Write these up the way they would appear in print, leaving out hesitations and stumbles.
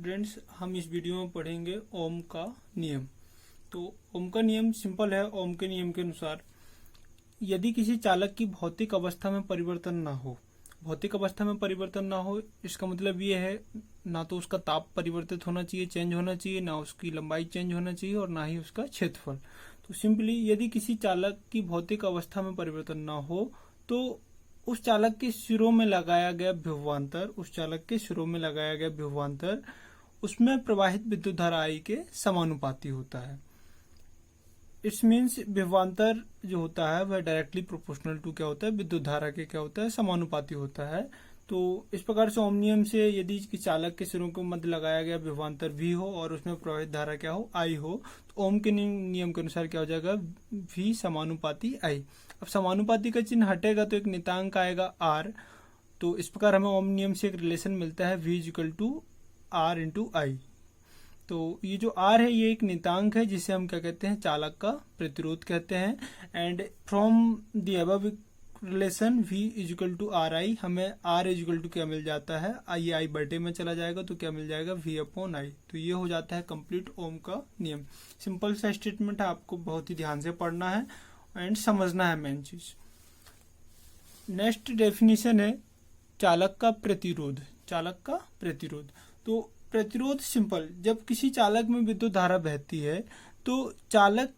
Students, हम इस video में पढ़ेंगे ओम का नियम। तो ओम का नियम सिंपल है। ओम के नियम के अनुसार यदि किसी चालक की भौतिक अवस्था में परिवर्तन ना हो, भौतिक अवस्था में परिवर्तन ना हो इसका मतलब ये है ना तो उसका ताप परिवर्तित होना चाहिए, चेंज होना चाहिए, ना उसकी लंबाई चेंज होना चाहिए और ना ही उसका क्षेत्रफल। तो सिंपली यदि किसी चालक की भौतिक अवस्था में परिवर्तन ना हो तो उस चालक के सिरों में लगाया गया विभवांतर, उसमें प्रवाहित विद्युत धारा I के समानुपाती होता है। इट्स मीन्स विभवांतर जो होता है वह डायरेक्टली प्रोपोर्शनल टू क्या होता है, विद्युत धारा के क्या होता है, समानुपाती होता है। तो इस प्रकार से ओम नियम से यदि चालक के सिरों के मध्य लगाया गया विभवांतर V हो और उसमें प्रवाहित धारा क्या हो, I हो, तो ओम के नियम के अनुसार क्या हो जाएगा, V समानुपाती I। अब समानुपाती का चिन्ह हटेगा तो एक नियतांक आएगा R। तो इस प्रकार हमें ओम नियम से एक रिलेशन मिलता है V equal to R into I. तो ये जो R है ये एक नियतांक है जिसे हम क्या कहते हैं, चालक का प्रतिरोध कहते हैं। And from the above relation V is equal to R I हमें R इज इक्वल टू क्या मिल जाता है, आई बटे में चला जाएगा तो क्या मिल जाएगा, V अपॉन आई। तो ये हो जाता है कंप्लीट ओम का नियम। सिंपल सा स्टेटमेंट है, आपको बहुत ही ध्यान से पढ़ना है एंड समझना है मेन चीज। नेक्स्ट डेफिनेशन है चालक का प्रतिरोध। तो प्रतिरोध सिंपल, जब किसी चालक में विद्युत धारा बहती है तो चालक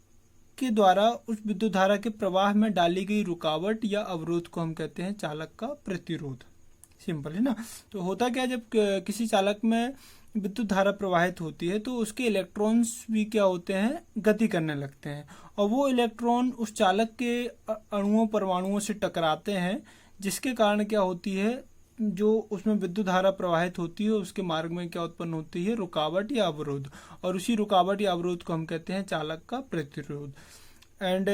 के द्वारा उस विद्युत धारा के प्रवाह में डाली गई रुकावट या अवरोध को हम कहते हैं चालक का प्रतिरोध। सिंपल है ना। तो होता क्या, जब किसी चालक में विद्युत धारा प्रवाहित होती है तो उसके इलेक्ट्रॉन्स भी क्या होते हैं, गति करने लगते हैं और वो इलेक्ट्रॉन उस चालक के अणुओं परमाणुओं से टकराते हैं, जिसके कारण क्या होती है, जो उसमें विद्युत धारा प्रवाहित होती है उसके मार्ग में क्या उत्पन्न होती है, रुकावट या अवरोध। और उसी रुकावट या अवरोध को हम कहते हैं चालक का प्रतिरोध। एंड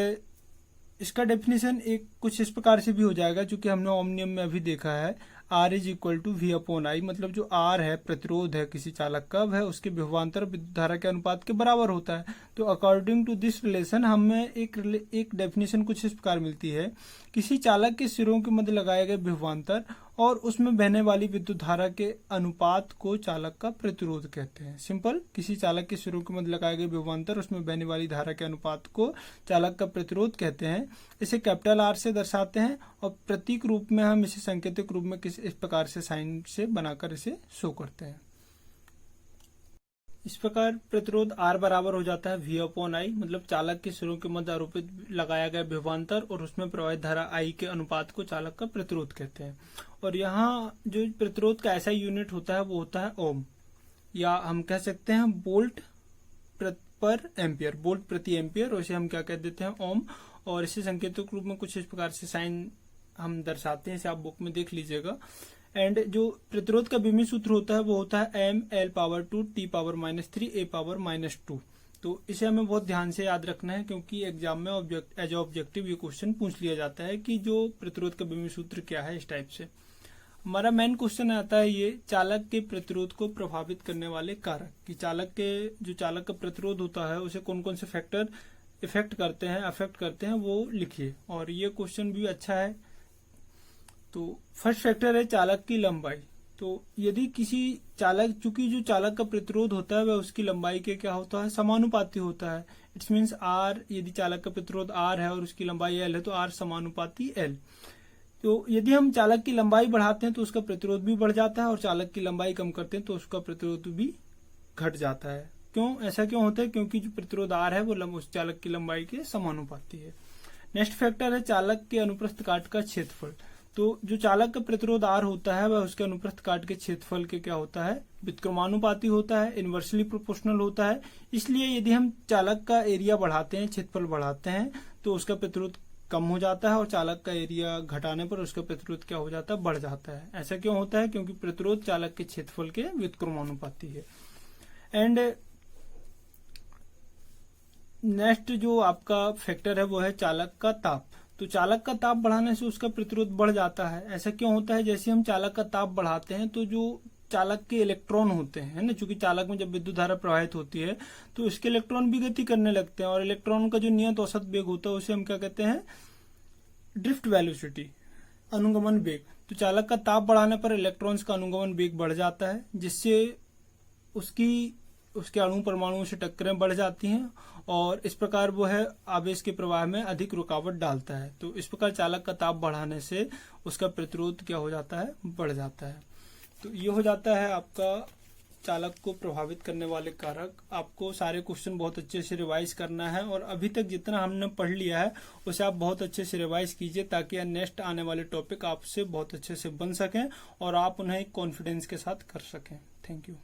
इसका डेफिनेशन एक कुछ इस प्रकार से भी हो जाएगा, क्योंकि हमने ओम नियम में अभी देखा है R is equal to V upon I. मतलब जो R है, प्रतिरोध है किसी चालक का, वह उसके विभवांतर विद्युत धारा के अनुपात के बराबर होता है। तो अकॉर्डिंग टू दिस रिलेशन हमें एक डेफिनेशन कुछ इस प्रकार मिलती है, किसी चालक के सिरों के मध्य लगाए गए विभवांतर और उसमें बहने वाली विद्युत धारा के अनुपात को चालक का प्रतिरोध कहते हैं। सिंपल, किसी चालक के सिरों के मध्य लगाए गए विभवांतर उसमें बहने वाली धारा के अनुपात को चालक का प्रतिरोध कहते हैं। इसे कैपिटल R से दर्शाते हैं और प्रतीक रूप में हम इसे सांकेतिक रूप में इस प्रकार से साइन से बनाकर इसे शो करते हैं। इस प्रकार प्रतिरोध R बराबर हो जाता है V अपॉन आई। मतलब चालक के सिरों के मध्य आरोपित लगाया गया विभवांतर और उसमें प्रवाहित धारा I के अनुपात को चालक का प्रतिरोध कहते हैं। और यहाँ जो प्रतिरोध का ऐसा यूनिट होता है वो होता है ओम, या हम कह सकते हैं वोल्ट पर एम्पियर, वोल्ट प्रति एम्पियर, और इसे हम क्या कह देते हैं, ओम। और इसे संकेतक रूप में कुछ इस प्रकार से साइन हम दर्शाते हैं, इसे आप बुक में देख लीजिएगा। एंड जो प्रतिरोध का बीमी सूत्र होता है वो होता है M L power 2 T power -3 A power -2। तो इसे हमें बहुत ध्यान से याद रखना है, क्योंकि एग्जाम में एज ऑब्जेक्टिव ये क्वेश्चन पूछ लिया जाता है कि जो प्रतिरोध का बीमी सूत्र क्या है। इस टाइप से हमारा मेन क्वेश्चन आता है ये, चालक के प्रतिरोध को प्रभावित करने वाले कारक, कि चालक का प्रतिरोध होता है उसे कौन कौन से फैक्टर अफेक्ट करते हैं वो लिखिए। और ये क्वेश्चन भी अच्छा है। तो फर्स्ट फैक्टर है चालक की लंबाई। तो यदि किसी चालक, चूंकि जो चालक का प्रतिरोध होता है वह उसकी लंबाई के क्या होता है, समानुपाती होता है। इट्स मीन्स R, यदि चालक का प्रतिरोध R है और उसकी लंबाई L है तो R समानुपाती L। तो यदि हम चालक की लंबाई बढ़ाते हैं तो उसका प्रतिरोध भी बढ़ जाता है और चालक की लंबाई कम करते हैं तो उसका प्रतिरोध भी घट जाता है। क्यों, ऐसा क्यों होता है, क्योंकि जो प्रतिरोध R है वो उस चालक की लंबाई के समानुपाती है। नेक्स्ट फैक्टर है चालक के अनुप्रस्थ काट का क्षेत्रफल। तो जो चालक का प्रतिरोध R होता है वह उसके अनुप्रस्थ काट के क्षेत्रफल के क्या होता है, व्युत्क्रमानुपाती होता है, इनवर्सली प्रोपोर्शनल होता है। इसलिए यदि हम चालक का एरिया बढ़ाते हैं, क्षेत्रफल बढ़ाते हैं, तो उसका प्रतिरोध कम हो जाता है और चालक का एरिया घटाने पर उसका प्रतिरोध क्या हो जाता है, बढ़ जाता है। ऐसा क्यों होता है, क्योंकि प्रतिरोध चालक के क्षेत्रफल के व्युत्क्रमानुपाती है। एंड नेक्स्ट जो आपका फैक्टर है वो है चालक का ताप। तो चालक का ताप बढ़ाने से उसका प्रतिरोध बढ़ जाता है। ऐसा क्यों होता है, जैसे हम चालक का ताप बढ़ाते हैं तो जो चालक के इलेक्ट्रॉन होते हैं ना, चूंकि चालक में जब विद्युत धारा प्रवाहित होती है तो उसके इलेक्ट्रॉन भी गति करने लगते हैं और इलेक्ट्रॉन का जो नियत औसत वेग होता है उसे हम क्या कहते हैं, ड्रिफ्ट वेलोसिटी, अनुगमन वेग। तो चालक का ताप बढ़ाने पर इलेक्ट्रॉन्स का अनुगमन वेग बढ़ जाता है, जिससे उसके अणु परमाणुओं से टक्करें बढ़ जाती हैं और इस प्रकार वो है आवेश के प्रवाह में अधिक रुकावट डालता है। तो इस प्रकार चालक का ताप बढ़ाने से उसका प्रतिरोध क्या हो जाता है, बढ़ जाता है। तो ये हो जाता है आपका चालक को प्रभावित करने वाले कारक। आपको सारे क्वेश्चन बहुत अच्छे से रिवाइज करना है और अभी तक जितना हमने पढ़ लिया है उसे आप बहुत अच्छे से रिवाइज कीजिए ताकि नेक्स्ट आने वाले टॉपिक आपसे बहुत अच्छे से बन सकें और आप उन्हें कॉन्फिडेंस के साथ कर सकें। Thank you.